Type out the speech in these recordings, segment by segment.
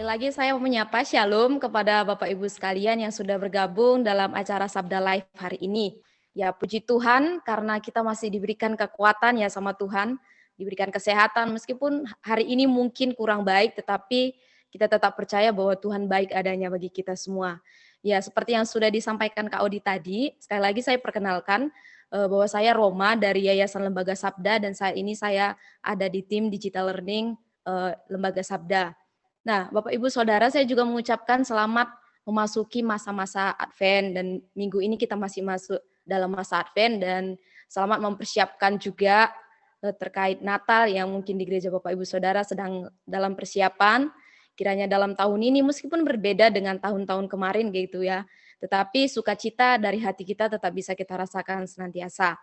Sekali lagi saya mau menyapa Shalom kepada Bapak Ibu sekalian yang sudah bergabung dalam acara Sabda Live hari ini. Ya puji Tuhan karena kita masih diberikan kekuatan ya sama Tuhan, diberikan kesehatan meskipun hari ini mungkin kurang baik tetapi kita tetap percaya bahwa Tuhan baik adanya bagi kita semua. Ya seperti yang sudah disampaikan Kak Odi tadi, sekali lagi saya perkenalkan bahwa saya Roma dari Yayasan Lembaga Sabda dan saat ini saya ada di tim Digital Learning Lembaga Sabda. Nah, Bapak Ibu Saudara, saya juga mengucapkan selamat memasuki masa-masa Advent dan minggu ini kita masih masuk dalam masa Advent dan selamat mempersiapkan juga terkait Natal yang mungkin di gereja Bapak Ibu Saudara sedang dalam persiapan. Kiranya dalam tahun ini meskipun berbeda dengan tahun-tahun kemarin gitu ya, tetapi sukacita dari hati kita tetap bisa kita rasakan senantiasa.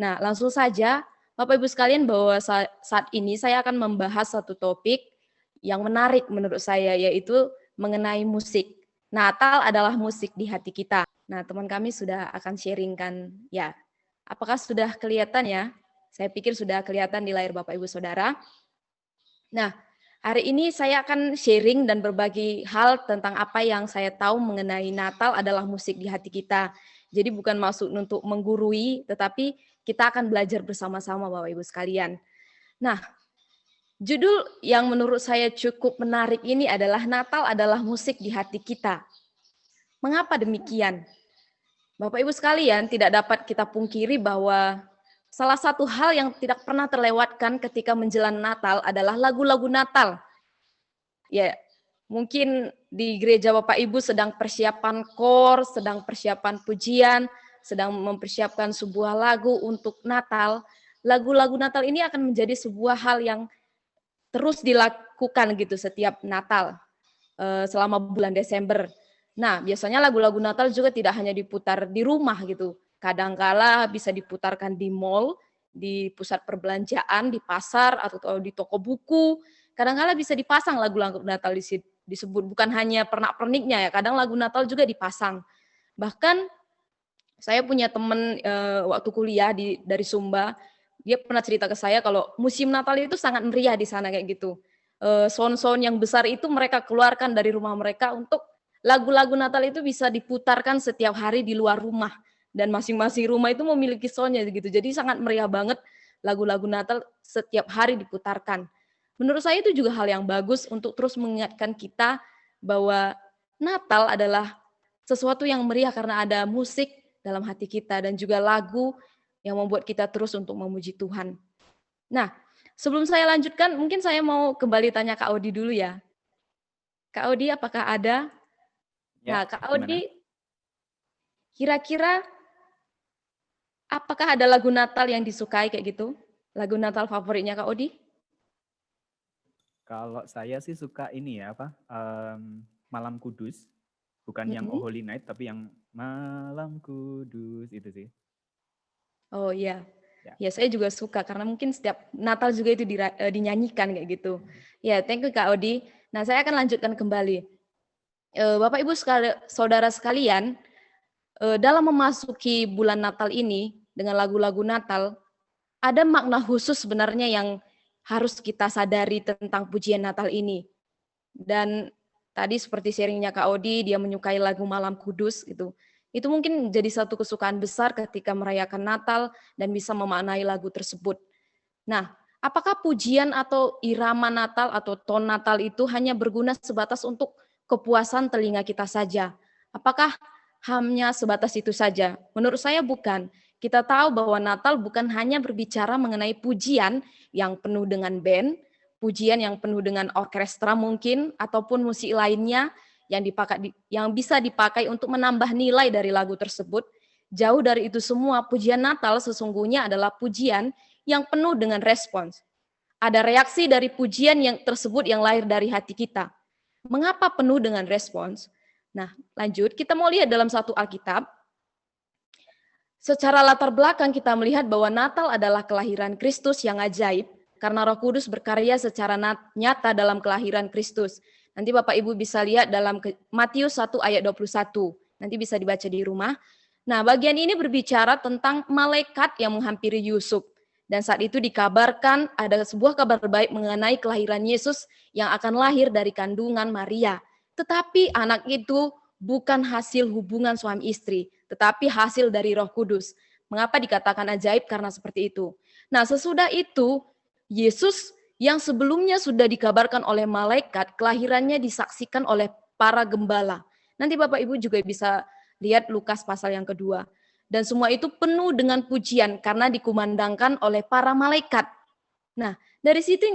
Nah, langsung saja Bapak Ibu sekalian bahwa saat ini saya akan membahas satu topik yang menarik menurut saya yaitu mengenai musik. Natal adalah musik di hati kita. Nah, teman kami sudah akan sharingkan ya. Apakah sudah kelihatan ya? Saya pikir sudah kelihatan di layar Bapak Ibu Saudara. Nah, hari ini saya akan sharing dan berbagi hal tentang apa yang saya tahu mengenai Natal adalah musik di hati kita. Jadi bukan maksud untuk menggurui, tetapi kita akan belajar bersama-sama Bapak Ibu sekalian. Nah, judul yang menurut saya cukup menarik ini adalah Natal adalah musik di hati kita. Mengapa demikian? Bapak Ibu sekalian, tidak dapat kita pungkiri bahwa salah satu hal yang tidak pernah terlewatkan ketika menjelang Natal adalah lagu-lagu Natal. Ya, mungkin di gereja Bapak Ibu sedang persiapan kor, sedang persiapan pujian, sedang mempersiapkan sebuah lagu untuk Natal. Lagu-lagu Natal ini akan menjadi sebuah hal yang terus dilakukan gitu setiap Natal selama bulan Desember. Nah, biasanya lagu-lagu Natal juga tidak hanya diputar di rumah gitu. Kadangkala bisa diputarkan di mall, di pusat perbelanjaan, di pasar atau di toko buku. Kadangkala bisa dipasang lagu-lagu Natal disebut bukan hanya pernak-perniknya ya, kadang lagu Natal juga dipasang. Bahkan saya punya teman waktu kuliah dari Sumba, dia pernah cerita ke saya kalau musim Natal itu sangat meriah di sana kayak gitu. Sound-sound yang besar itu mereka keluarkan dari rumah mereka untuk lagu-lagu Natal itu bisa diputarkan setiap hari di luar rumah dan masing-masing rumah itu memiliki soundnya gitu. Jadi sangat meriah banget lagu-lagu Natal setiap hari diputarkan. Menurut saya itu juga hal yang bagus untuk terus mengingatkan kita bahwa Natal adalah sesuatu yang meriah karena ada musik dalam hati kita dan juga lagu yang membuat kita terus untuk memuji Tuhan. Nah, sebelum saya lanjutkan, mungkin saya mau kembali tanya Kak Odi dulu ya. Kak Odi, apakah ada? Ya, Nah, Kak gimana? Odi, kira-kira apakah ada lagu Natal yang disukai kayak gitu? Lagu Natal favoritnya Kak Odi? Kalau saya sih suka ini ya apa? Malam Kudus, bukan yang Oh Mm-mm. Holy Night, tapi yang Malam Kudus itu sih. Oh iya, Ya. ya saya juga suka karena mungkin setiap Natal juga itu dinyanyikan kayak gitu. Ya, thank you Kak Odi. Nah, saya akan lanjutkan kembali. Bapak Ibu saudara sekalian, dalam memasuki bulan Natal ini dengan lagu-lagu Natal, ada makna khusus sebenarnya yang harus kita sadari tentang pujian Natal ini. Dan tadi seperti sharingnya Kak Odi, dia menyukai lagu Malam Kudus gitu. Itu mungkin jadi satu kesukaan besar ketika merayakan Natal dan bisa memaknai lagu tersebut. Nah, apakah pujian atau irama Natal atau ton Natal itu hanya berguna sebatas untuk kepuasan telinga kita saja? Apakah hanya sebatas itu saja? Menurut saya bukan. Kita tahu bahwa Natal bukan hanya berbicara mengenai pujian yang penuh dengan band, pujian yang penuh dengan orkestra mungkin, ataupun musik lainnya yang bisa dipakai untuk menambah nilai dari lagu tersebut. Jauh dari itu semua, pujian Natal sesungguhnya adalah pujian yang penuh dengan respons. Ada reaksi dari pujian yang tersebut yang lahir dari hati kita. Mengapa penuh dengan respons? Nah, lanjut, kita mau lihat dalam satu Alkitab. Secara latar belakang kita melihat bahwa Natal adalah kelahiran Kristus yang ajaib, karena Roh Kudus berkarya secara nyata dalam kelahiran Kristus. Nanti Bapak Ibu bisa lihat dalam Matius 1 ayat 21. Nanti bisa dibaca di rumah. Nah, bagian ini berbicara tentang malaikat yang menghampiri Yusuf. Dan saat itu dikabarkan ada sebuah kabar baik mengenai kelahiran Yesus yang akan lahir dari kandungan Maria. Tetapi anak itu bukan hasil hubungan suami istri, tetapi hasil dari Roh Kudus. Mengapa dikatakan ajaib? Karena seperti itu. Nah, sesudah itu Yesus yang sebelumnya sudah dikabarkan oleh malaikat, kelahirannya disaksikan oleh para gembala. Nanti Bapak Ibu juga bisa lihat Lukas pasal yang kedua. Dan semua itu penuh dengan pujian karena dikumandangkan oleh para malaikat. Nah, dari situ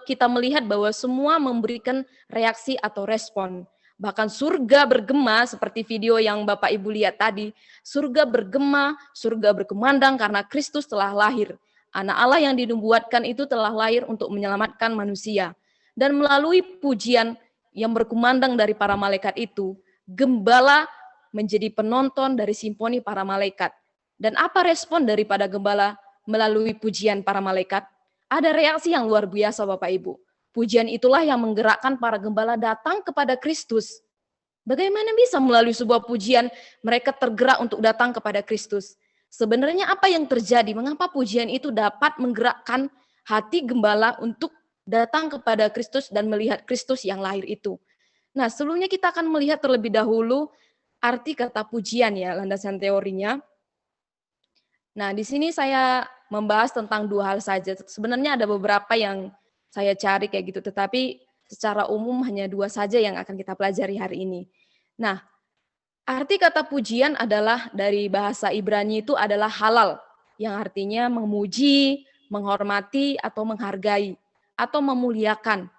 kita melihat bahwa semua memberikan reaksi atau respon. Bahkan surga bergema seperti video yang Bapak Ibu lihat tadi. Surga bergema, surga berkumandang karena Kristus telah lahir. Anak Allah yang dinubuatkan itu telah lahir untuk menyelamatkan manusia. Dan melalui pujian yang berkumandang dari para malaikat itu, gembala menjadi penonton dari simfoni para malaikat. Dan apa respon daripada gembala melalui pujian para malaikat? Ada reaksi yang luar biasa Bapak Ibu. Pujian itulah yang menggerakkan para gembala datang kepada Kristus. Bagaimana bisa melalui sebuah pujian mereka tergerak untuk datang kepada Kristus? Sebenarnya apa yang terjadi? Mengapa pujian itu dapat menggerakkan hati gembala untuk datang kepada Kristus dan melihat Kristus yang lahir itu? Nah, sebelumnya kita akan melihat terlebih dahulu arti kata pujian ya, landasan teorinya. Nah, di sini saya membahas tentang dua hal saja. Sebenarnya ada beberapa yang saya cari kayak gitu, tetapi secara umum hanya dua saja yang akan kita pelajari hari ini. Nah, arti kata pujian adalah dari bahasa Ibrani itu adalah halal, yang artinya memuji, menghormati, atau menghargai, atau memuliakan.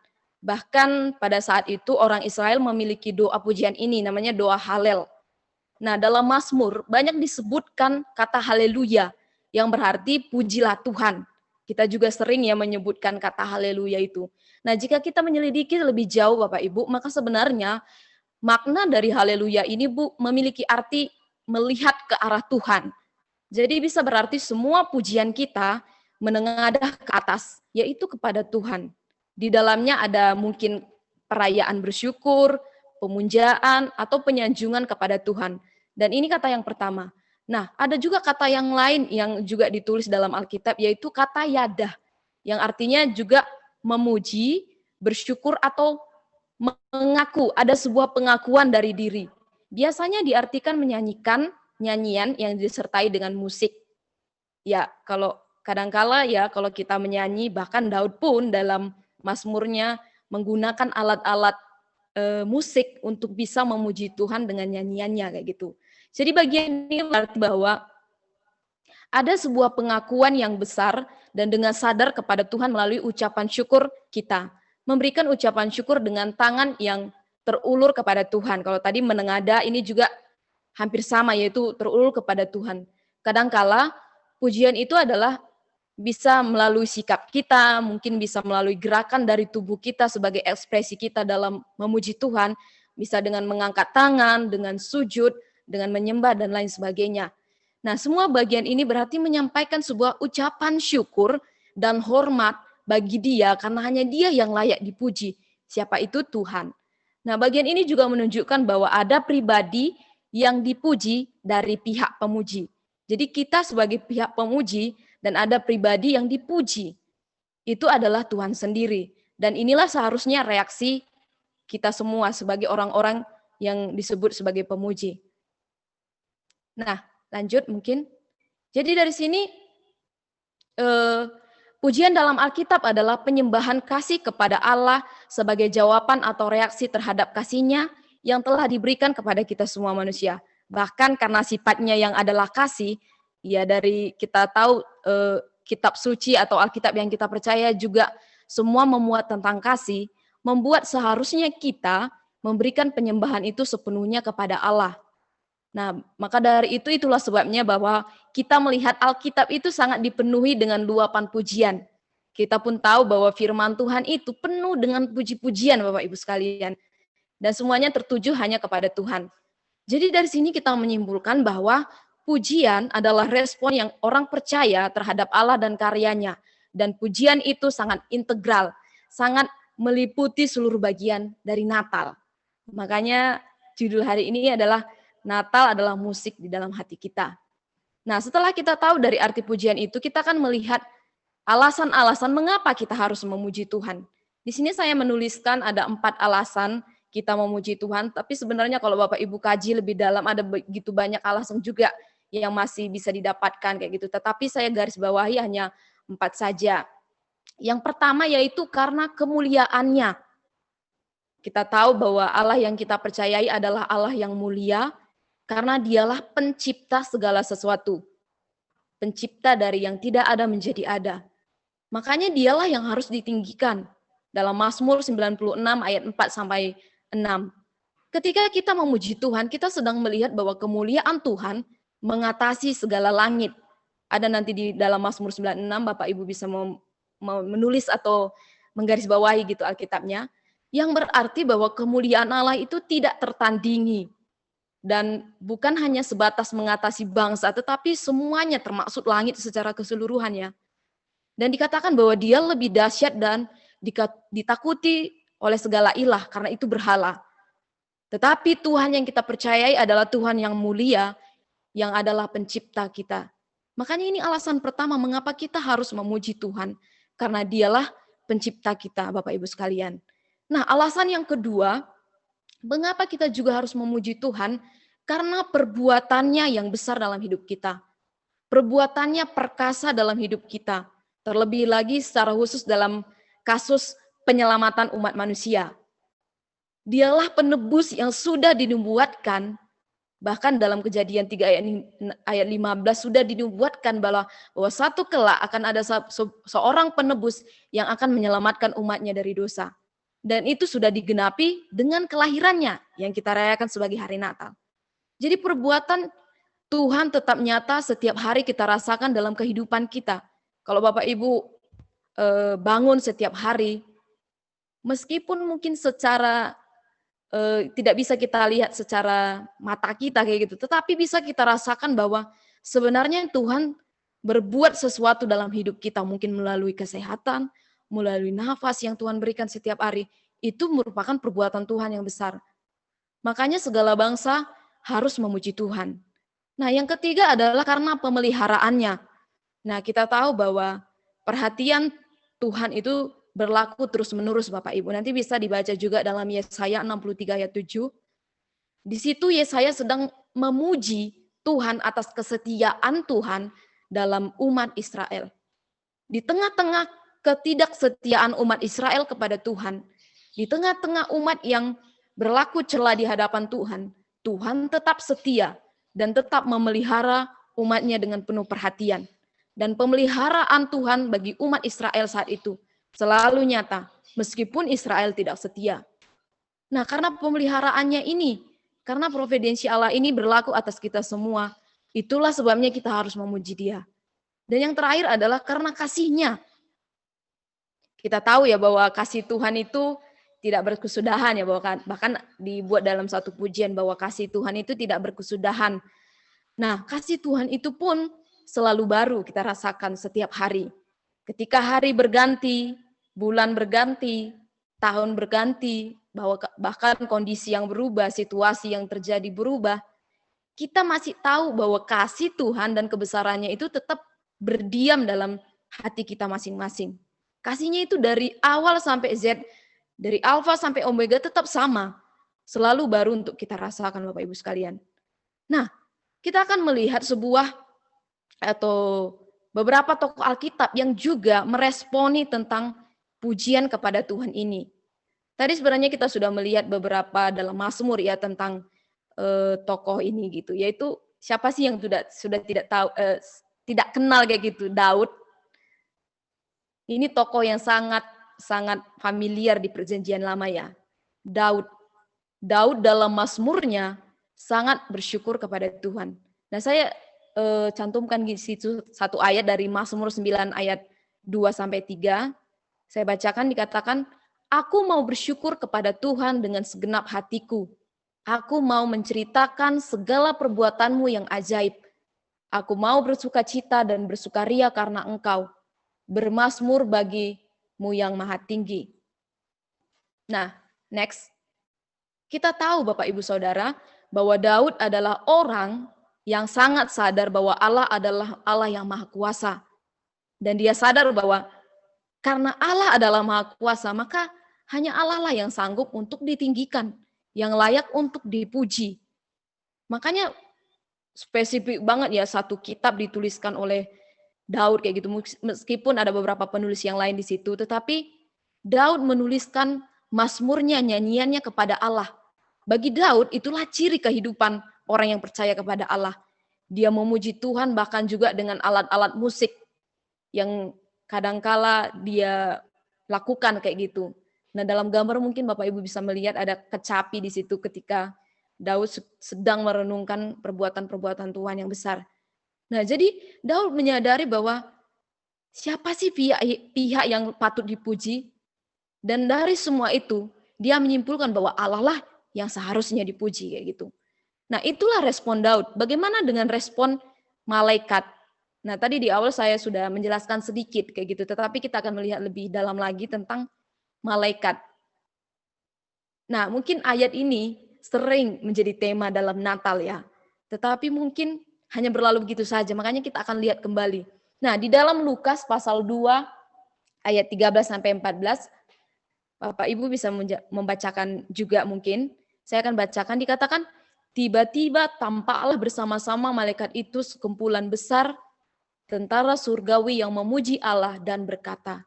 Bahkan pada saat itu orang Israel memiliki doa pujian ini, namanya doa Halel. Nah, dalam Mazmur banyak disebutkan kata haleluya, yang berarti pujilah Tuhan. Kita juga sering ya menyebutkan kata haleluya itu. Nah, jika kita menyelidiki lebih jauh Bapak Ibu, maka sebenarnya makna dari haleluya ini Bu memiliki arti melihat ke arah Tuhan. Jadi bisa berarti semua pujian kita menengadah ke atas, yaitu kepada Tuhan. Di dalamnya ada mungkin perayaan bersyukur, pemunjaan, atau penyanjungan kepada Tuhan. Dan ini kata yang pertama. Nah, ada juga kata yang lain yang juga ditulis dalam Alkitab, yaitu kata yadah, yang artinya juga memuji, bersyukur, atau mengaku, ada sebuah pengakuan dari diri. Biasanya diartikan menyanyikan nyanyian yang disertai dengan musik. Ya, kalau kadangkala ya kalau kita menyanyi, bahkan Daud pun dalam Mazmurnya menggunakan alat-alat musik untuk bisa memuji Tuhan dengan nyanyiannya kayak gitu. Jadi bagian ini berarti bahwa ada sebuah pengakuan yang besar dan dengan sadar kepada Tuhan melalui ucapan syukur kita. Memberikan ucapan syukur dengan tangan yang terulur kepada Tuhan. Kalau tadi menengada ini juga hampir sama, yaitu terulur kepada Tuhan. Kadangkala pujian itu adalah bisa melalui sikap kita, mungkin bisa melalui gerakan dari tubuh kita sebagai ekspresi kita dalam memuji Tuhan, bisa dengan mengangkat tangan, dengan sujud, dengan menyembah, dan lain sebagainya. Nah, semua bagian ini berarti menyampaikan sebuah ucapan syukur dan hormat bagi Dia, karena hanya Dia yang layak dipuji. Siapa itu? Tuhan. Nah, bagian ini juga menunjukkan bahwa ada pribadi yang dipuji dari pihak pemuji. Jadi kita sebagai pihak pemuji dan ada pribadi yang dipuji. Itu adalah Tuhan sendiri. Dan inilah seharusnya reaksi kita semua sebagai orang-orang yang disebut sebagai pemuji. Nah, lanjut mungkin. Jadi dari sini pujian dalam Alkitab adalah penyembahan kasih kepada Allah sebagai jawaban atau reaksi terhadap kasih-Nya yang telah diberikan kepada kita semua manusia. Bahkan karena sifatnya yang adalah kasih, ya dari kita tahu kitab suci atau Alkitab yang kita percaya juga semua memuat tentang kasih, membuat seharusnya kita memberikan penyembahan itu sepenuhnya kepada Allah. Nah, maka dari itulah sebabnya bahwa kita melihat Alkitab itu sangat dipenuhi dengan luapan pujian. Kita pun tahu bahwa firman Tuhan itu penuh dengan puji-pujian Bapak Ibu sekalian. Dan semuanya tertuju hanya kepada Tuhan. Jadi dari sini kita menyimpulkan bahwa pujian adalah respon yang orang percaya terhadap Allah dan karyanya. Dan pujian itu sangat integral, sangat meliputi seluruh bagian dari Natal. Makanya judul hari ini adalah Natal adalah musik di dalam hati kita. Nah, setelah kita tahu dari arti pujian itu, kita akan melihat alasan-alasan mengapa kita harus memuji Tuhan. Di sini saya menuliskan ada 4 alasan kita memuji Tuhan, tapi sebenarnya kalau Bapak Ibu kaji lebih dalam ada begitu banyak alasan juga yang masih bisa didapatkan kayak gitu. Tetapi saya garis bawahi hanya 4 saja. Yang pertama yaitu karena kemuliaannya. Kita tahu bahwa Allah yang kita percayai adalah Allah yang mulia karena dialah pencipta segala sesuatu. Pencipta dari yang tidak ada menjadi ada. Makanya dialah yang harus ditinggikan. Dalam Mazmur 96 ayat 4 sampai 6. Ketika kita memuji Tuhan, kita sedang melihat bahwa kemuliaan Tuhan mengatasi segala langit. Ada nanti di dalam Mazmur 96, Bapak Ibu bisa menulis atau menggarisbawahi gitu Alkitabnya, yang berarti bahwa kemuliaan Allah itu tidak tertandingi. Dan bukan hanya sebatas mengatasi bangsa, tetapi semuanya termasuk langit secara keseluruhannya. Dan dikatakan bahwa dia lebih dahsyat dan ditakuti oleh segala ilah karena itu berhala. Tetapi Tuhan yang kita percayai adalah Tuhan yang mulia, yang adalah pencipta kita. Makanya ini alasan pertama mengapa kita harus memuji Tuhan, karena dialah pencipta kita, Bapak Ibu sekalian. Nah, alasan yang kedua, mengapa kita juga harus memuji Tuhan, karena perbuatannya yang besar dalam hidup kita. Perbuatannya perkasa dalam hidup kita. Terlebih lagi secara khusus dalam kasus penyelamatan umat manusia. Dialah penebus yang sudah dinubuatkan, bahkan dalam Kejadian 3 ayat 15 sudah dinubuatkan bahwa satu kelak akan ada seorang penebus yang akan menyelamatkan umatnya dari dosa. Dan itu sudah digenapi dengan kelahirannya yang kita rayakan sebagai hari Natal. Jadi perbuatan Tuhan tetap nyata setiap hari kita rasakan dalam kehidupan kita. Kalau Bapak Ibu bangun setiap hari, meskipun mungkin secara tidak bisa kita lihat secara mata kita kayak gitu, tetapi bisa kita rasakan bahwa sebenarnya Tuhan berbuat sesuatu dalam hidup kita, mungkin melalui kesehatan, melalui nafas yang Tuhan berikan setiap hari, itu merupakan perbuatan Tuhan yang besar. Makanya segala bangsa harus memuji Tuhan. Nah, yang ketiga adalah karena pemeliharaannya. Nah, kita tahu bahwa perhatian Tuhan itu berlaku terus-menerus Bapak Ibu. Nanti bisa dibaca juga dalam Yesaya 63 ayat 7. Di situ Yesaya sedang memuji Tuhan atas kesetiaan Tuhan dalam umat Israel. Di tengah-tengah ketidaksetiaan umat Israel kepada Tuhan, di tengah-tengah umat yang berlaku cela di hadapan Tuhan, Tuhan tetap setia dan tetap memelihara umatnya dengan penuh perhatian. Dan pemeliharaan Tuhan bagi umat Israel saat itu selalu nyata, meskipun Israel tidak setia. Nah, karena pemeliharaannya ini, karena providensi Allah ini berlaku atas kita semua, itulah sebabnya kita harus memuji Dia. Dan yang terakhir adalah karena kasih-Nya. Kita tahu ya bahwa kasih Tuhan itu tidak berkesudahan ya, bahkan dibuat dalam satu pujian bahwa kasih Tuhan itu tidak berkesudahan. Nah, kasih Tuhan itu pun selalu baru kita rasakan setiap hari. Ketika hari berganti, bulan berganti, tahun berganti, bahkan kondisi yang berubah, situasi yang terjadi berubah, kita masih tahu bahwa kasih Tuhan dan kebesarannya itu tetap berdiam dalam hati kita masing-masing. Kasihnya itu dari awal sampai Z, dari alfa sampai omega tetap sama. Selalu baru untuk kita rasakan Bapak Ibu sekalian. Nah, kita akan melihat sebuah atau beberapa tokoh Alkitab yang juga meresponi tentang pujian kepada Tuhan ini. Tadi sebenarnya kita sudah melihat beberapa dalam Mazmur ya tentang tokoh ini gitu, yaitu siapa sih yang sudah tidak tahu, tidak kenal kayak gitu, Daud. Ini tokoh yang sangat familiar di Perjanjian Lama ya. Daud dalam Mazmurnya sangat bersyukur kepada Tuhan. Nah, saya cantumkan di situ satu ayat dari Mazmur 9 ayat 2 sampai 3. Saya bacakan, dikatakan, "Aku mau bersyukur kepada Tuhan dengan segenap hatiku. Aku mau menceritakan segala perbuatanmu yang ajaib. Aku mau bersukacita dan bersukaria karena Engkau. Bermazmur bagimu yang maha tinggi." Nah, next. Kita tahu Bapak Ibu Saudara bahwa Daud adalah orang yang sangat sadar bahwa Allah adalah Allah yang maha kuasa. Dan dia sadar bahwa karena Allah adalah Maha Kuasa, maka hanya Allah lah yang sanggup untuk ditinggikan, yang layak untuk dipuji. Makanya spesifik banget ya satu kitab dituliskan oleh Daud kayak gitu. Meskipun ada beberapa penulis yang lain di situ, tetapi Daud menuliskan mazmurnya, nyanyiannya kepada Allah. Bagi Daud itulah ciri kehidupan orang yang percaya kepada Allah. Dia memuji Tuhan bahkan juga dengan alat-alat musik yang kadangkala dia lakukan kayak gitu. Nah, dalam gambar mungkin Bapak Ibu bisa melihat ada kecapi di situ ketika Daud sedang merenungkan perbuatan-perbuatan Tuhan yang besar. Nah, jadi Daud menyadari bahwa siapa sih pihak yang patut dipuji? Dan dari semua itu, dia menyimpulkan bahwa Allah lah yang seharusnya dipuji kayak gitu. Nah, itulah respon Daud. Bagaimana dengan respon malaikat? Nah, tadi di awal saya sudah menjelaskan sedikit kayak gitu, tetapi kita akan melihat lebih dalam lagi tentang malaikat. Nah, mungkin ayat ini sering menjadi tema dalam Natal ya. Tetapi mungkin hanya berlalu begitu saja, makanya kita akan lihat kembali. Nah, di dalam Lukas pasal 2 ayat 13 sampai 14, Bapak Ibu bisa membacakan juga mungkin. Saya akan bacakan, dikatakan, tiba-tiba tampaklah bersama-sama malaikat itu sekumpulan besar tentara surgawi yang memuji Allah dan berkata,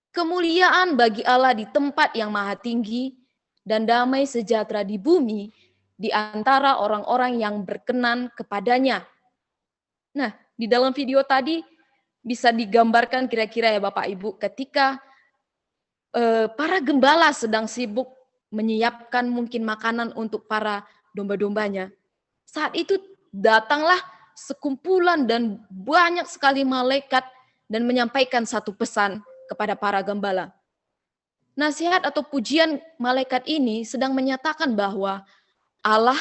kemuliaan bagi Allah di tempat yang maha tinggi dan damai sejahtera di bumi di antara orang-orang yang berkenan kepadanya. Nah, di dalam video tadi bisa digambarkan kira-kira ya Bapak Ibu ketika para gembala sedang sibuk menyiapkan mungkin makanan untuk para domba-dombanya. Saat itu datanglah sekumpulan dan banyak sekali malaikat dan menyampaikan satu pesan kepada para gembala. Nasihat atau pujian malaikat ini sedang menyatakan bahwa Allah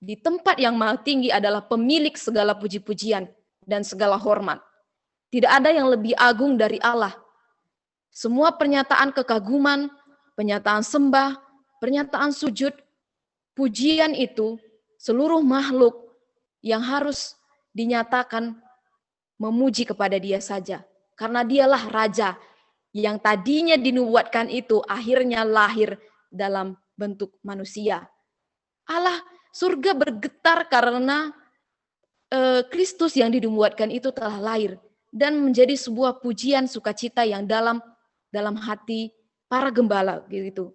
di tempat yang maha tinggi adalah pemilik segala puji-pujian dan segala hormat. Tidak ada yang lebih agung dari Allah. Semua pernyataan kekaguman, pernyataan sembah, pernyataan sujud, pujian itu seluruh makhluk yang harus dinyatakan memuji kepada Dia saja. Karena Dialah Raja yang tadinya dinubuatkan itu akhirnya lahir dalam bentuk manusia. Allah surga bergetar karena Kristus yang dinubuatkan itu telah lahir dan menjadi sebuah pujian sukacita yang dalam hati para gembala gitu.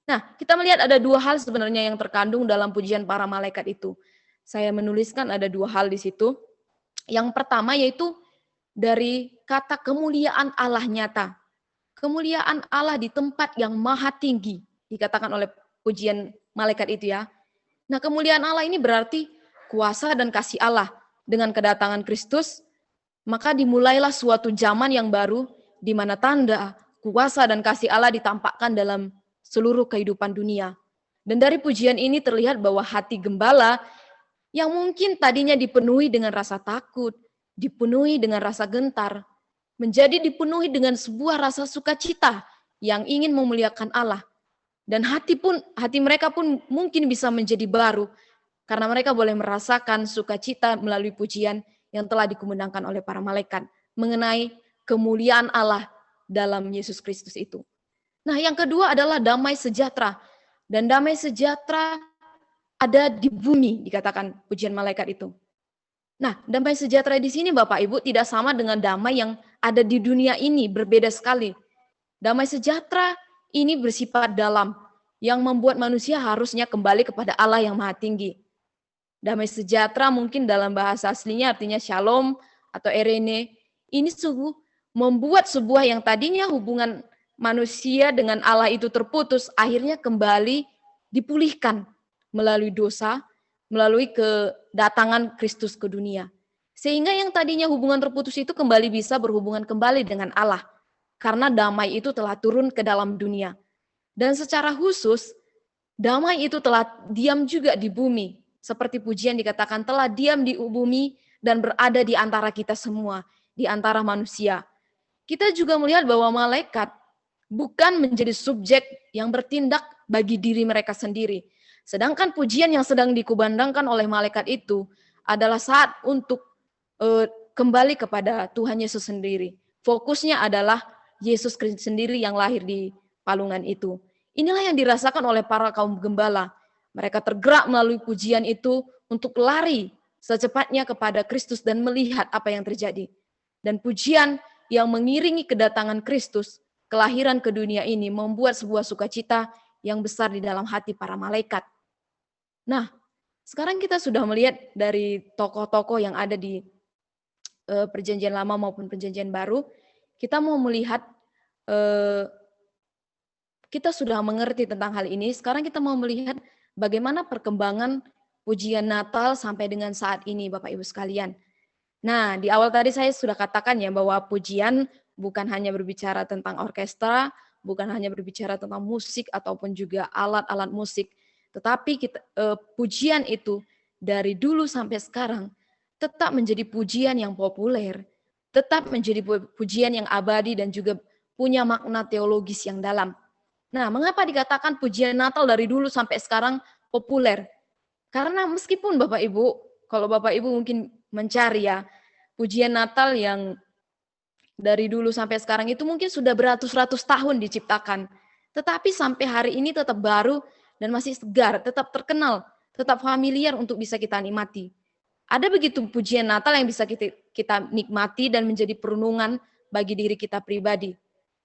Nah, kita melihat ada dua hal sebenarnya yang terkandung dalam pujian para malaikat itu. Saya menuliskan ada dua hal di situ. Yang pertama yaitu dari kata kemuliaan Allah nyata. Kemuliaan Allah di tempat yang maha tinggi, dikatakan oleh pujian malaikat itu ya. Nah, kemuliaan Allah ini berarti kuasa dan kasih Allah. Dengan kedatangan Kristus, maka dimulailah suatu zaman yang baru di mana tanda, kuasa dan kasih Allah ditampakkan dalam seluruh kehidupan dunia. Dan dari pujian ini terlihat bahwa hati gembala yang mungkin tadinya dipenuhi dengan rasa takut, dipenuhi dengan rasa gentar, menjadi dipenuhi dengan sebuah rasa sukacita yang ingin memuliakan Allah. Dan hati mereka pun mungkin bisa menjadi baru karena mereka boleh merasakan sukacita melalui pujian yang telah dikumandangkan oleh para malaikat mengenai kemuliaan Allah dalam Yesus Kristus itu. Nah, yang kedua adalah damai sejahtera. Dan damai sejahtera ada di bumi, dikatakan pujian malaikat itu. Nah, damai sejahtera di sini Bapak Ibu tidak sama dengan damai yang ada di dunia ini, berbeda sekali. Damai sejahtera ini bersifat dalam, yang membuat manusia harusnya kembali kepada Allah yang maha tinggi. Damai sejahtera mungkin dalam bahasa aslinya artinya shalom atau erene. Ini sungguh membuat sebuah yang tadinya hubungan manusia dengan Allah itu terputus, akhirnya kembali dipulihkan melalui dosa, melalui kedatangan Kristus ke dunia. Sehingga yang tadinya hubungan terputus itu kembali bisa berhubungan kembali dengan Allah. Karena damai itu telah turun ke dalam dunia. Dan secara khusus, damai itu telah diam juga di bumi. Seperti pujian dikatakan telah diam di bumi dan berada di antara kita semua, di antara manusia. Kita juga melihat bahwa malaikat bukan menjadi subjek yang bertindak bagi diri mereka sendiri. Sedangkan pujian yang sedang dikumandangkan oleh malaikat itu adalah saat untuk kembali kepada Tuhan Yesus sendiri. fokusnya adalah Yesus Kristus sendiri yang lahir di palungan itu. Inilah yang dirasakan oleh para kaum gembala. Mereka tergerak melalui pujian itu untuk lari secepatnya kepada Kristus dan melihat apa yang terjadi. Dan pujian yang mengiringi kedatangan Kristus, kelahiran ke dunia ini, membuat sebuah sukacita yang besar di dalam hati para malaikat. Nah, sekarang kita sudah melihat dari tokoh-tokoh yang ada di Perjanjian Lama maupun Perjanjian Baru, kita mau melihat, kita sudah mengerti tentang hal ini, sekarang kita mau melihat bagaimana perkembangan pujian Natal sampai dengan saat ini, Bapak Ibu sekalian. Nah, di awal tadi saya sudah katakan ya bahwa pujian bukan hanya berbicara tentang orkestra, bukan hanya berbicara tentang musik ataupun juga alat-alat musik, tetapi pujian itu dari dulu sampai sekarang tetap menjadi pujian yang populer, tetap menjadi pujian yang abadi dan juga punya makna teologis yang dalam. Nah, mengapa dikatakan pujian Natal dari dulu sampai sekarang populer? Karena meskipun Bapak Ibu, kalau Bapak Ibu mungkin mencari ya, pujian Natal yang dari dulu sampai sekarang itu mungkin sudah beratus-ratus tahun diciptakan. Tetapi sampai hari ini tetap baru dan masih segar, tetap terkenal, tetap familiar untuk bisa kita nikmati. Ada begitu pujian Natal yang bisa kita nikmati dan menjadi perenungan bagi diri kita pribadi.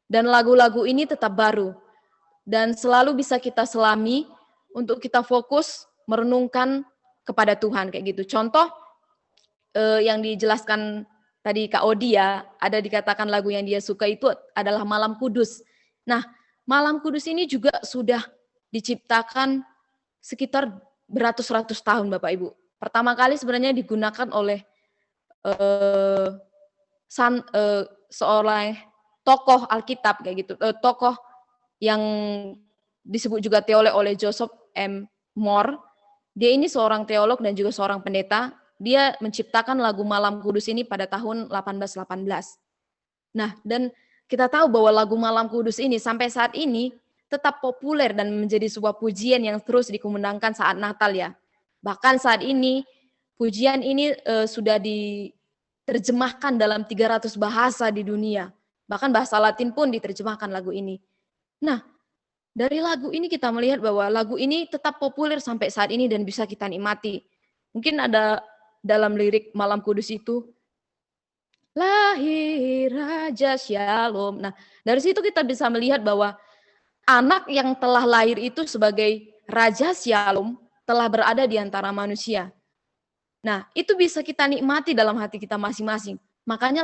Dan lagu-lagu ini tetap baru. Dan selalu bisa kita selami untuk kita fokus merenungkan kepada Tuhan kayak gitu. Contoh yang dijelaskan tadi Kak Odi ya, ada dikatakan lagu yang dia suka itu adalah Malam Kudus. Nah, Malam Kudus ini juga sudah diciptakan sekitar beratus-ratus tahun Bapak Ibu. Pertama kali sebenarnya digunakan oleh seorang tokoh Alkitab kayak gitu, tokoh yang disebut juga teolog oleh Joseph M. Moore. Dia ini seorang teolog dan juga seorang pendeta. Dia menciptakan lagu Malam Kudus ini pada tahun 1818. Nah, dan kita tahu bahwa lagu Malam Kudus ini sampai saat ini tetap populer dan menjadi sebuah pujian yang terus dikumandangkan saat Natal ya. Bahkan saat ini pujian ini sudah diterjemahkan dalam 300 bahasa di dunia. Bahkan bahasa Latin pun diterjemahkan lagu ini. Nah, dari lagu ini kita melihat bahwa lagu ini tetap populer sampai saat ini dan bisa kita nikmati. Mungkin ada dalam lirik Malam Kudus itu, lahir Raja Shalom. Nah, dari situ kita bisa melihat bahwa anak yang telah lahir itu sebagai Raja Shalom telah berada di antara manusia. Nah, itu bisa kita nikmati dalam hati kita masing-masing. Makanya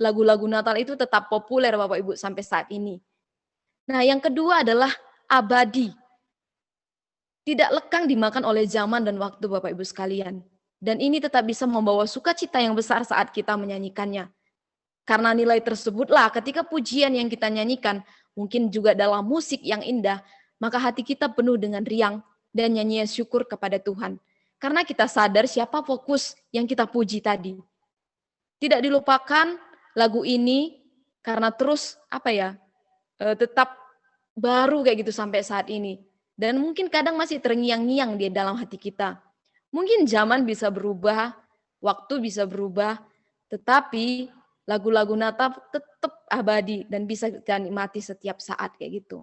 lagu-lagu Natal itu tetap populer Bapak Ibu sampai saat ini. Nah, yang kedua adalah abadi. Tidak lekang dimakan oleh zaman dan waktu Bapak Ibu sekalian. Dan ini tetap bisa membawa sukacita yang besar saat kita menyanyikannya. Karena nilai tersebutlah ketika pujian yang kita nyanyikan, mungkin juga dalam musik yang indah, maka hati kita penuh dengan riang dan nyanyian syukur kepada Tuhan. Karena kita sadar siapa fokus yang kita puji tadi. Tidak dilupakan lagu ini karena terus tetap baru kayak gitu sampai saat ini. Dan mungkin kadang masih terngiang-ngiang di dalam hati kita. Mungkin zaman bisa berubah, waktu bisa berubah, tetapi lagu-lagu Natal tetap abadi dan bisa kita nikmati setiap saat kayak gitu.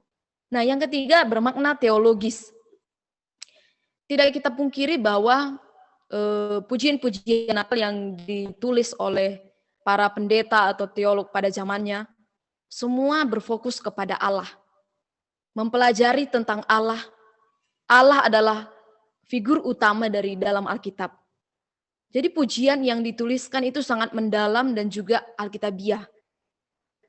Nah, yang ketiga bermakna teologis. Tidak kita pungkiri bahwa pujian-pujian Natal yang ditulis oleh para pendeta atau teolog pada zamannya, semua berfokus kepada Allah. Mempelajari tentang Allah. Allah adalah figur utama dari dalam Alkitab. Jadi pujian yang dituliskan itu sangat mendalam dan juga alkitabiah.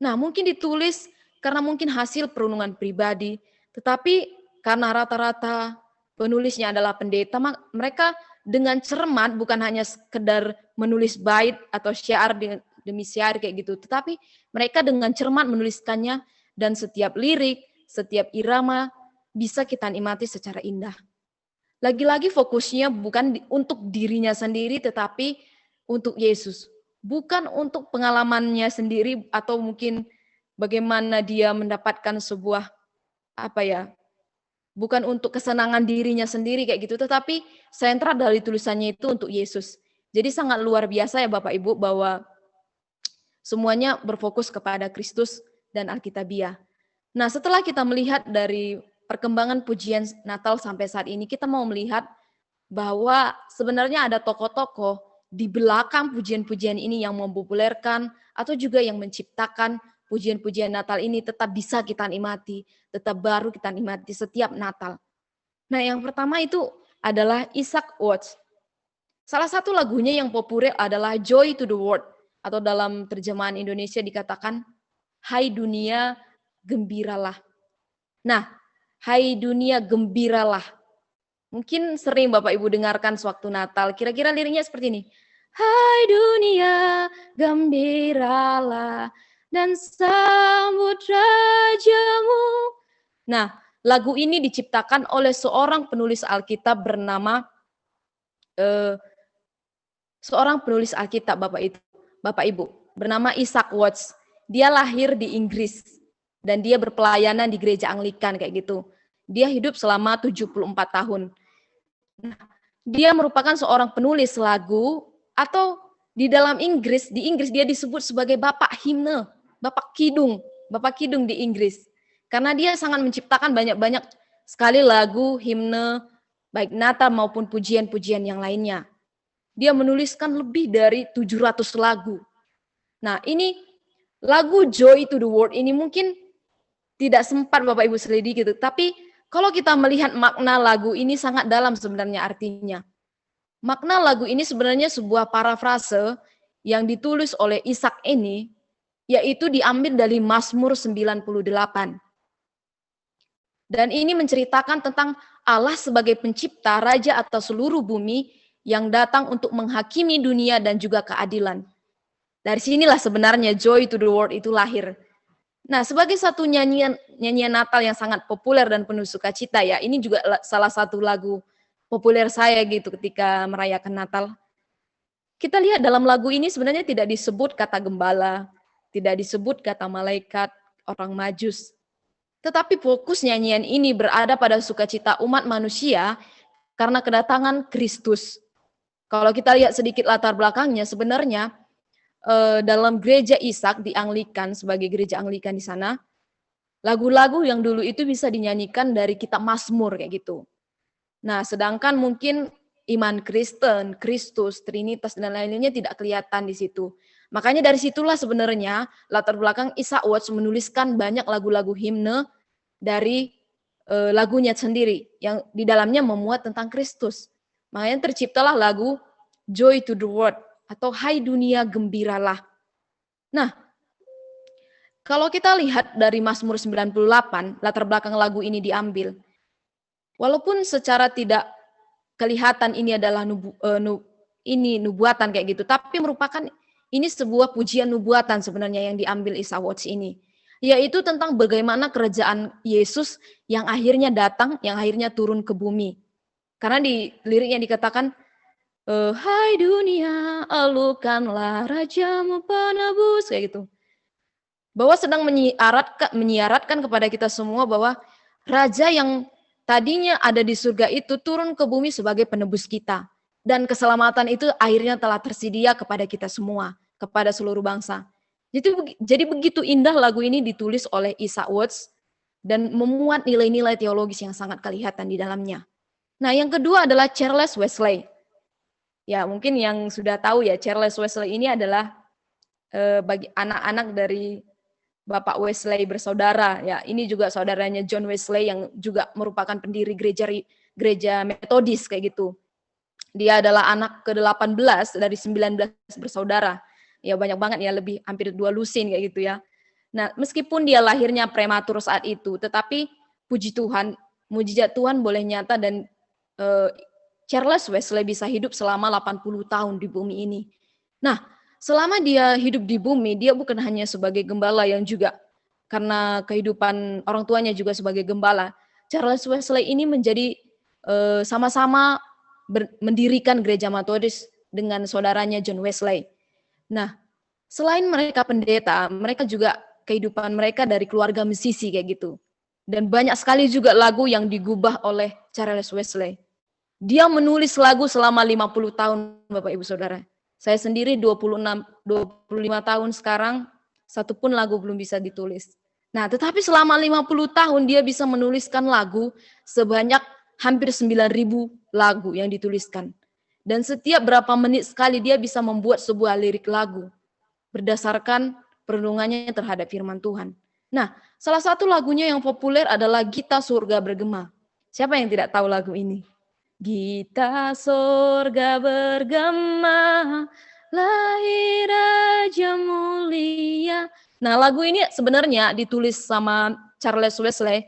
Nah, mungkin ditulis karena mungkin hasil perenungan pribadi, tetapi karena rata-rata penulisnya adalah pendeta, mereka dengan cermat bukan hanya sekedar menulis bait atau syair demi syair kayak gitu, tetapi mereka dengan cermat menuliskannya dan setiap lirik, setiap irama bisa kita nikmati secara indah. Lagi-lagi fokusnya bukan untuk dirinya sendiri, tetapi untuk Yesus. Bukan untuk pengalamannya sendiri atau mungkin bagaimana dia mendapatkan sebuah bukan untuk kesenangan dirinya sendiri kayak gitu, tetapi sentral dari tulisannya itu untuk Yesus. Jadi sangat luar biasa ya Bapak Ibu bahwa Semuanya berfokus kepada Kristus dan Alkitabiah. Nah, setelah kita melihat dari perkembangan pujian Natal sampai saat ini, kita mau melihat bahwa sebenarnya ada tokoh-tokoh di belakang pujian-pujian ini yang mempopulerkan atau juga yang menciptakan pujian-pujian Natal ini tetap bisa kita nikmati, tetap baru kita nikmati setiap Natal. Nah, yang pertama itu adalah Isaac Watts. Salah satu lagunya yang populer adalah Joy to the World, atau dalam terjemahan Indonesia dikatakan, Hai dunia, gembiralah. Nah, Hai dunia, gembiralah. Mungkin sering Bapak Ibu dengarkan sewaktu Natal, kira-kira liriknya seperti ini. Hai dunia, gembiralah, dan sambut rajamu. Nah, lagu ini diciptakan oleh seorang penulis Alkitab bernama Bapak Ibu, bernama Isaac Watts. Dia lahir di Inggris dan dia berpelayanan di gereja Anglikan kayak gitu. Dia hidup selama 74 tahun. Nah, dia merupakan seorang penulis lagu atau di dalam Inggris, di Inggris dia disebut sebagai bapak himne, bapak kidung di Inggris. Karena dia sangat menciptakan banyak-banyak sekali lagu, himne, baik Natal maupun pujian-pujian yang lainnya. Dia menuliskan lebih dari 700 lagu. Nah, ini lagu Joy to the World ini mungkin tidak sempat Bapak Ibu selidiki gitu, tapi kalau kita melihat makna lagu ini sangat dalam sebenarnya artinya. Makna lagu ini sebenarnya sebuah parafrase yang ditulis oleh Isaac ini, yaitu diambil dari Mazmur 98. Dan ini menceritakan tentang Allah sebagai pencipta, raja atas seluruh bumi yang datang untuk menghakimi dunia dan juga keadilan. Dari sinilah sebenarnya Joy to the World itu lahir. Nah, sebagai satu nyanyian Natal yang sangat populer dan penuh sukacita ya, ini juga salah satu lagu populer saya gitu ketika merayakan Natal. Kita lihat dalam lagu ini sebenarnya tidak disebut kata gembala, tidak disebut kata malaikat, orang majus. Tetapi fokus nyanyian ini berada pada sukacita umat manusia karena kedatangan Kristus. Kalau kita lihat sedikit latar belakangnya, sebenarnya dalam gereja Ishak di Anglikan, sebagai gereja Anglikan di sana, lagu-lagu yang dulu itu bisa dinyanyikan dari kitab Mazmur kayak gitu. Nah, sedangkan mungkin iman Kristen, Kristus, Trinitas dan lain-lainnya tidak kelihatan di situ. Makanya dari situlah sebenarnya latar belakang Isaac Watts menuliskan banyak lagu-lagu himne dari lagunya sendiri yang di dalamnya memuat tentang Kristus. Makanya terciptalah lagu Joy to the World atau Hai dunia gembiralah. Nah, kalau kita lihat dari Mazmur 98, latar belakang lagu ini diambil. Walaupun secara tidak kelihatan ini adalah nubuatan kayak gitu, tapi merupakan ini sebuah pujian nubuatan sebenarnya yang diambil Isaac Watts ini. Yaitu tentang bagaimana kerajaan Yesus yang akhirnya datang, yang akhirnya turun ke bumi. Karena di liriknya dikatakan, Hai dunia, alukanlah rajamu penebus, kayak gitu. Bahwa sedang menyiaratkan kepada kita semua bahwa raja yang tadinya ada di surga itu turun ke bumi sebagai penebus kita. Dan keselamatan itu akhirnya telah tersedia kepada kita semua, kepada seluruh bangsa. Jadi begitu indah lagu ini ditulis oleh Isaac Watts dan memuat nilai-nilai teologis yang sangat kelihatan di dalamnya. Nah, yang kedua adalah Charles Wesley. Ya, mungkin yang sudah tahu ya, Charles Wesley ini adalah bagi anak-anak dari Bapak Wesley bersaudara. Ya, ini juga saudaranya John Wesley yang juga merupakan pendiri gereja Metodis kayak gitu. Dia adalah anak ke-18 dari 19 bersaudara. Ya, banyak banget ya, lebih hampir 2 lusin kayak gitu ya. Nah, meskipun dia lahirnya prematur saat itu, tetapi puji Tuhan, mujizat Tuhan boleh nyata dan Charles Wesley bisa hidup selama 80 tahun di bumi ini. Nah, selama dia hidup di bumi, dia bukan hanya sebagai gembala yang juga karena kehidupan orang tuanya juga sebagai gembala. Charles Wesley ini menjadi sama-sama mendirikan gereja Metodis dengan saudaranya John Wesley. Nah, selain mereka pendeta, mereka juga kehidupan mereka dari keluarga musisi kayak gitu. Dan banyak sekali juga lagu yang digubah oleh Charles Wesley. Dia menulis lagu selama 50 tahun, Bapak Ibu Saudara. Saya sendiri 26 25 tahun sekarang, satu pun lagu belum bisa ditulis. Nah, tetapi selama 50 tahun dia bisa menuliskan lagu sebanyak hampir 9.000 lagu yang dituliskan. Dan setiap berapa menit sekali dia bisa membuat sebuah lirik lagu berdasarkan perenungannya terhadap firman Tuhan. Nah, salah satu lagunya yang populer adalah Gita Surga Bergema. Siapa yang tidak tahu lagu ini? Gita surga bergema, lahir Raja mulia. Nah, lagu ini sebenarnya ditulis sama Charles Wesley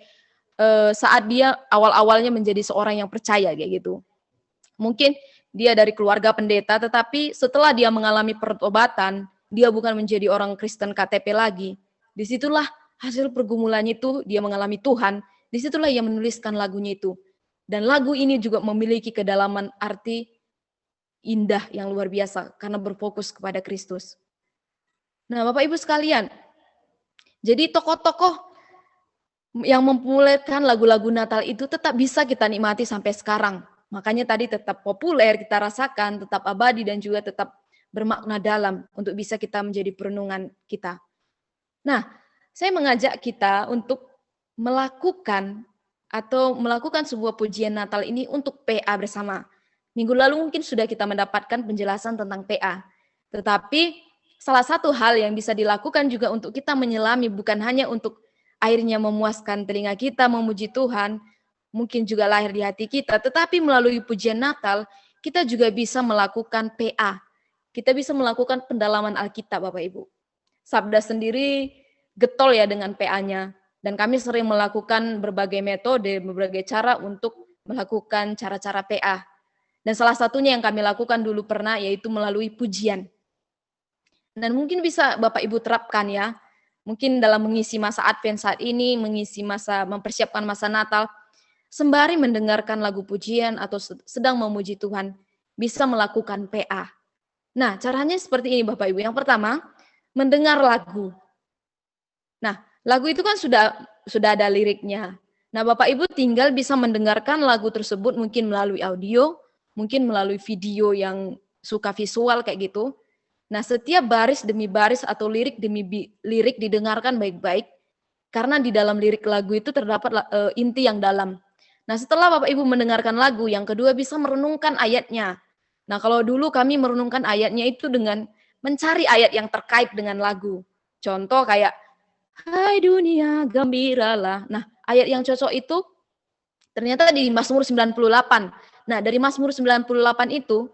saat dia awal-awalnya menjadi seorang yang percaya kayak gitu. Mungkin dia dari keluarga pendeta, tetapi setelah dia mengalami pertobatan, dia bukan menjadi orang Kristen KTP lagi. Disitulah hasil pergumulannya itu, dia mengalami Tuhan, disitulah ia menuliskan lagunya itu. Dan lagu ini juga memiliki kedalaman arti indah yang luar biasa, karena berfokus kepada Kristus. Nah, Bapak Ibu sekalian, jadi tokoh-tokoh yang mempopulerkan lagu-lagu Natal itu tetap bisa kita nikmati sampai sekarang. Makanya tadi tetap populer, kita rasakan, tetap abadi, dan juga tetap bermakna dalam untuk bisa kita menjadi perenungan kita. Nah, saya mengajak kita untuk melakukan sebuah pujian Natal ini untuk PA bersama. Minggu lalu mungkin sudah kita mendapatkan penjelasan tentang PA. Tetapi salah satu hal yang bisa dilakukan juga untuk kita menyelami bukan hanya untuk akhirnya memuaskan telinga kita, memuji Tuhan, mungkin juga lahir di hati kita, tetapi melalui pujian Natal, kita juga bisa melakukan PA. Kita bisa melakukan pendalaman Alkitab, Bapak Ibu. Sabda sendiri getol ya dengan PA-nya. Dan kami sering melakukan berbagai metode, berbagai cara untuk melakukan cara-cara PA. Dan salah satunya yang kami lakukan dulu pernah, yaitu melalui pujian. Dan mungkin bisa Bapak Ibu terapkan ya, mungkin dalam mengisi masa Advent saat ini, mempersiapkan masa Natal, sembari mendengarkan lagu pujian atau sedang memuji Tuhan, bisa melakukan PA. Nah, caranya seperti ini Bapak Ibu. Yang pertama, mendengar lagu. Nah, lagu itu kan sudah ada liriknya. Nah, Bapak Ibu tinggal bisa mendengarkan lagu tersebut mungkin melalui audio, mungkin melalui video yang suka visual kayak gitu. Nah, setiap baris demi baris atau lirik demi lirik didengarkan baik-baik, karena di dalam lirik lagu itu terdapat inti yang dalam. Nah, setelah Bapak Ibu mendengarkan lagu, yang kedua bisa merenungkan ayatnya. Nah, kalau dulu kami merenungkan ayatnya itu dengan mencari ayat yang terkait dengan lagu. Contoh kayak, hai dunia gembiralah. Nah, ayat yang cocok itu ternyata di Mazmur 98. Nah, dari Mazmur 98 itu,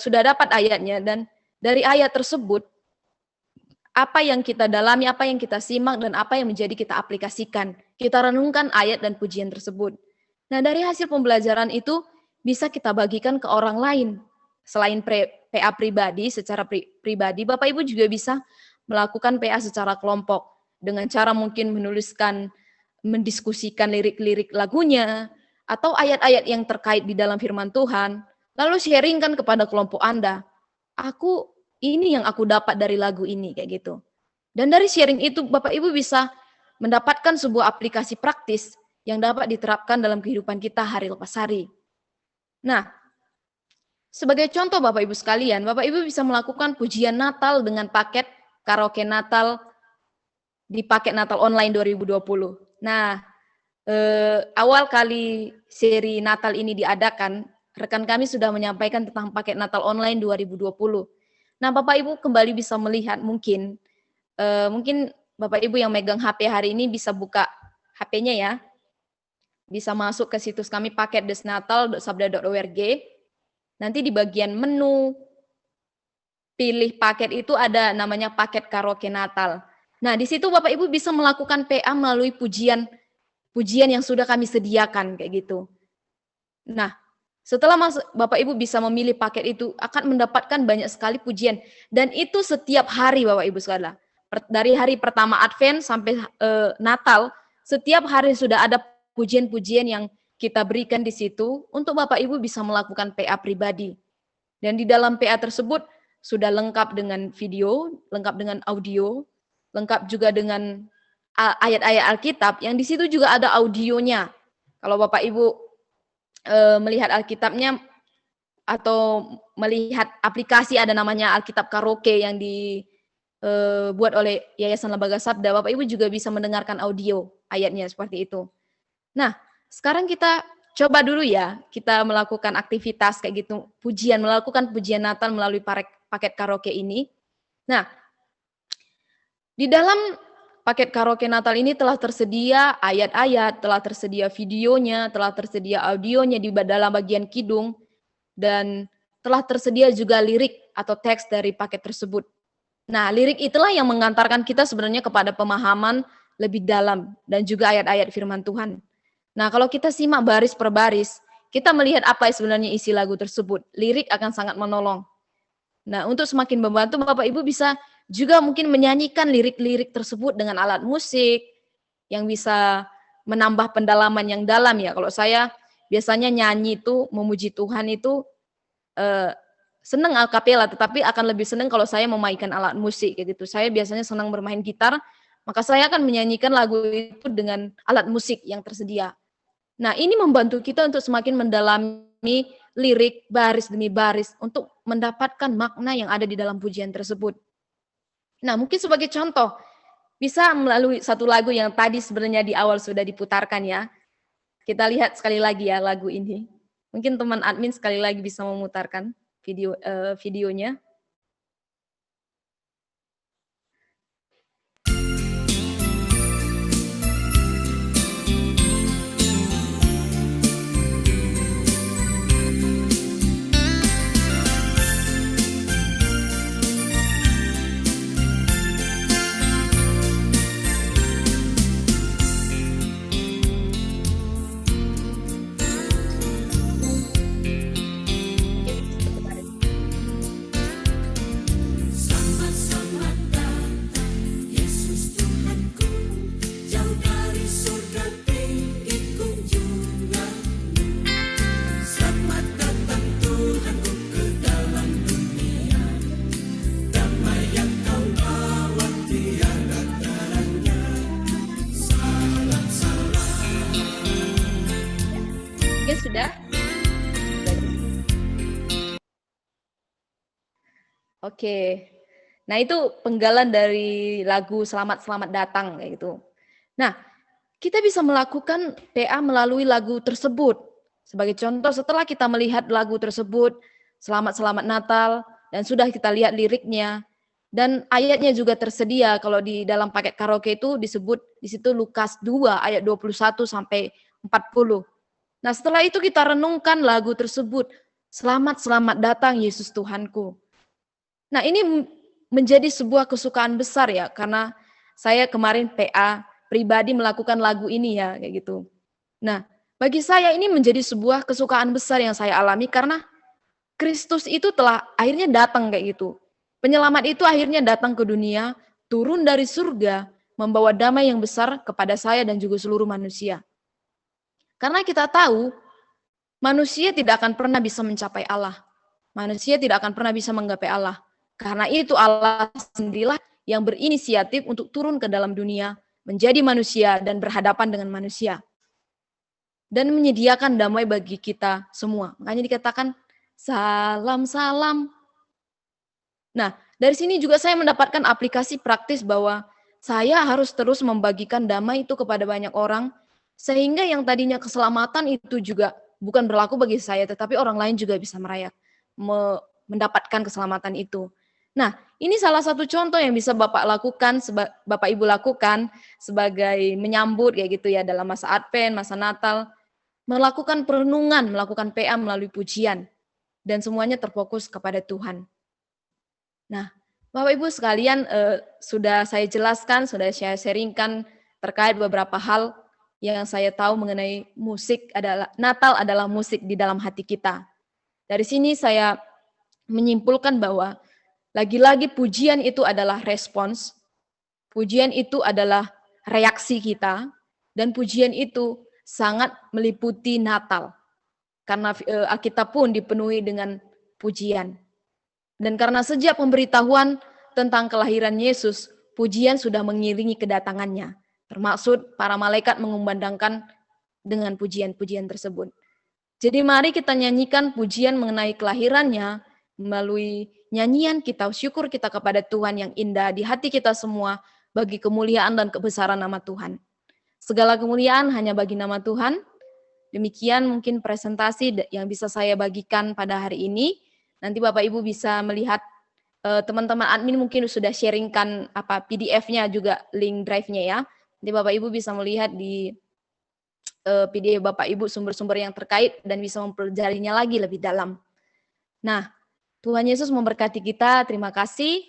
sudah dapat ayatnya, dan dari ayat tersebut, apa yang kita dalami, apa yang kita simak, dan apa yang menjadi kita aplikasikan. Kita renungkan ayat dan pujian tersebut. Nah, dari hasil pembelajaran itu, bisa kita bagikan ke orang lain. Selain PA pribadi, secara pribadi, Bapak Ibu juga bisa melakukan PA secara kelompok. Dengan cara mungkin mendiskusikan lirik-lirik lagunya, atau ayat-ayat yang terkait di dalam firman Tuhan, lalu sharingkan kepada kelompok Anda. Ini yang aku dapat dari lagu ini, kayak gitu. Dan dari sharing itu, Bapak Ibu bisa mendapatkan sebuah aplikasi praktis yang dapat diterapkan dalam kehidupan kita hari lepas hari. Nah, sebagai contoh Bapak Ibu sekalian, Bapak Ibu bisa melakukan pujian Natal dengan paket karaoke Natal di paket Natal online 2020. Nah, awal kali seri Natal ini diadakan, rekan kami sudah menyampaikan tentang paket Natal online 2020. Nah, Bapak Ibu kembali bisa melihat mungkin Bapak Ibu yang megang HP hari ini bisa buka HP-nya ya. Bisa masuk ke situs kami paket.desnatal.sabda.org. Nanti di bagian menu pilih paket itu ada namanya paket karaoke Natal. Nah, di situ Bapak Ibu bisa melakukan PA melalui pujian yang sudah kami sediakan kayak gitu. Nah, setelah Bapak Ibu bisa memilih paket itu, akan mendapatkan banyak sekali pujian, dan itu setiap hari Bapak Ibu sekalian. Dari hari pertama Advent sampai Natal, setiap hari sudah ada pujian-pujian yang kita berikan di situ untuk Bapak Ibu bisa melakukan PA pribadi. Dan di dalam PA tersebut sudah lengkap dengan video, lengkap dengan audio, lengkap juga dengan ayat-ayat Alkitab, yang di situ juga ada audionya. Kalau Bapak Ibu melihat Alkitabnya atau melihat aplikasi ada namanya Alkitab Karaoke yang dibuat oleh Yayasan Lembaga Sabda, Bapak Ibu juga bisa mendengarkan audio ayatnya seperti itu. Nah, sekarang kita coba dulu ya, kita melakukan aktivitas kayak gitu, melakukan pujian Natal melalui paket karaoke ini. Nah, di dalam paket karaoke Natal ini telah tersedia ayat-ayat, telah tersedia videonya, telah tersedia audionya di dalam bagian kidung, dan telah tersedia juga lirik atau teks dari paket tersebut. Nah, lirik itulah yang mengantarkan kita sebenarnya kepada pemahaman lebih dalam dan juga ayat-ayat firman Tuhan. Nah, kalau kita simak baris per baris, kita melihat apa sebenarnya isi lagu tersebut. Lirik akan sangat menolong. Nah, untuk semakin membantu, Bapak Ibu bisa juga mungkin menyanyikan lirik-lirik tersebut dengan alat musik yang bisa menambah pendalaman yang dalam ya. Kalau saya biasanya nyanyi itu, memuji Tuhan itu senang akapela, tetapi akan lebih senang kalau saya memainkan alat musik kayak gitu. Saya biasanya senang bermain gitar, maka saya akan menyanyikan lagu itu dengan alat musik yang tersedia. Nah, ini membantu kita untuk semakin mendalami lirik baris demi baris untuk mendapatkan makna yang ada di dalam pujian tersebut. Nah, mungkin sebagai contoh, bisa melalui satu lagu yang tadi sebenarnya di awal sudah diputarkan ya. Kita lihat sekali lagi ya lagu ini. Mungkin teman admin sekali lagi bisa memutarkan videonya. Sudah? Oke. Nah, itu penggalan dari lagu Selamat Selamat Datang kayak gitu. Nah, kita bisa melakukan PA melalui lagu tersebut. Sebagai contoh, setelah kita melihat lagu tersebut, Selamat Selamat Natal, dan sudah kita lihat liriknya, dan ayatnya juga tersedia. Kalau di dalam paket karaoke itu disebut di situ Lukas 2 ayat 21 sampai 40. Nah, setelah itu kita renungkan lagu tersebut. Selamat, selamat datang Yesus Tuhanku. Nah, ini menjadi sebuah kesukaan besar ya, karena saya kemarin PA pribadi melakukan lagu ini ya, kayak gitu. Nah, bagi saya ini menjadi sebuah kesukaan besar yang saya alami karena Kristus itu telah akhirnya datang kayak gitu. Penyelamat itu akhirnya datang ke dunia, turun dari surga, membawa damai yang besar kepada saya dan juga seluruh manusia. Karena kita tahu, manusia tidak akan pernah bisa mencapai Allah. Manusia tidak akan pernah bisa menggapai Allah. Karena itu Allah sendirilah yang berinisiatif untuk turun ke dalam dunia, menjadi manusia dan berhadapan dengan manusia. Dan menyediakan damai bagi kita semua. Makanya dikatakan, salam, salam. Nah, dari sini juga saya mendapatkan aplikasi praktis bahwa saya harus terus membagikan damai itu kepada banyak orang, sehingga yang tadinya keselamatan itu juga bukan berlaku bagi saya, tetapi orang lain juga bisa mendapatkan keselamatan itu. Nah, ini salah satu contoh yang bisa Bapak lakukan, Bapak Ibu lakukan sebagai menyambut kayak gitu ya dalam masa Advent, masa Natal, melakukan perenungan, melakukan PA melalui pujian, dan semuanya terfokus kepada Tuhan. Nah, Bapak Ibu sekalian, sudah saya jelaskan, sudah saya sharingkan terkait beberapa hal yang saya tahu mengenai musik adalah Natal adalah musik di dalam hati kita. Dari sini saya menyimpulkan bahwa lagi-lagi pujian itu adalah respons, pujian itu adalah reaksi kita, dan pujian itu sangat meliputi Natal. Karena Alkitab pun dipenuhi dengan pujian. Dan karena sejak pemberitahuan tentang kelahiran Yesus, pujian sudah mengiringi kedatangannya. Termaksud para malaikat mengumandangkan dengan pujian-pujian tersebut. Jadi mari kita nyanyikan pujian mengenai kelahirannya melalui nyanyian kita, syukur kita kepada Tuhan yang indah di hati kita semua bagi kemuliaan dan kebesaran nama Tuhan. Segala kemuliaan hanya bagi nama Tuhan. Demikian mungkin presentasi yang bisa saya bagikan pada hari ini. Nanti Bapak Ibu bisa melihat teman-teman admin mungkin sudah sharingkan PDF-nya juga link drive-nya ya. Nanti Bapak Ibu bisa melihat di PDF Bapak Ibu sumber-sumber yang terkait dan bisa mempelajarinya lagi lebih dalam. Nah, Tuhan Yesus memberkati kita. Terima kasih.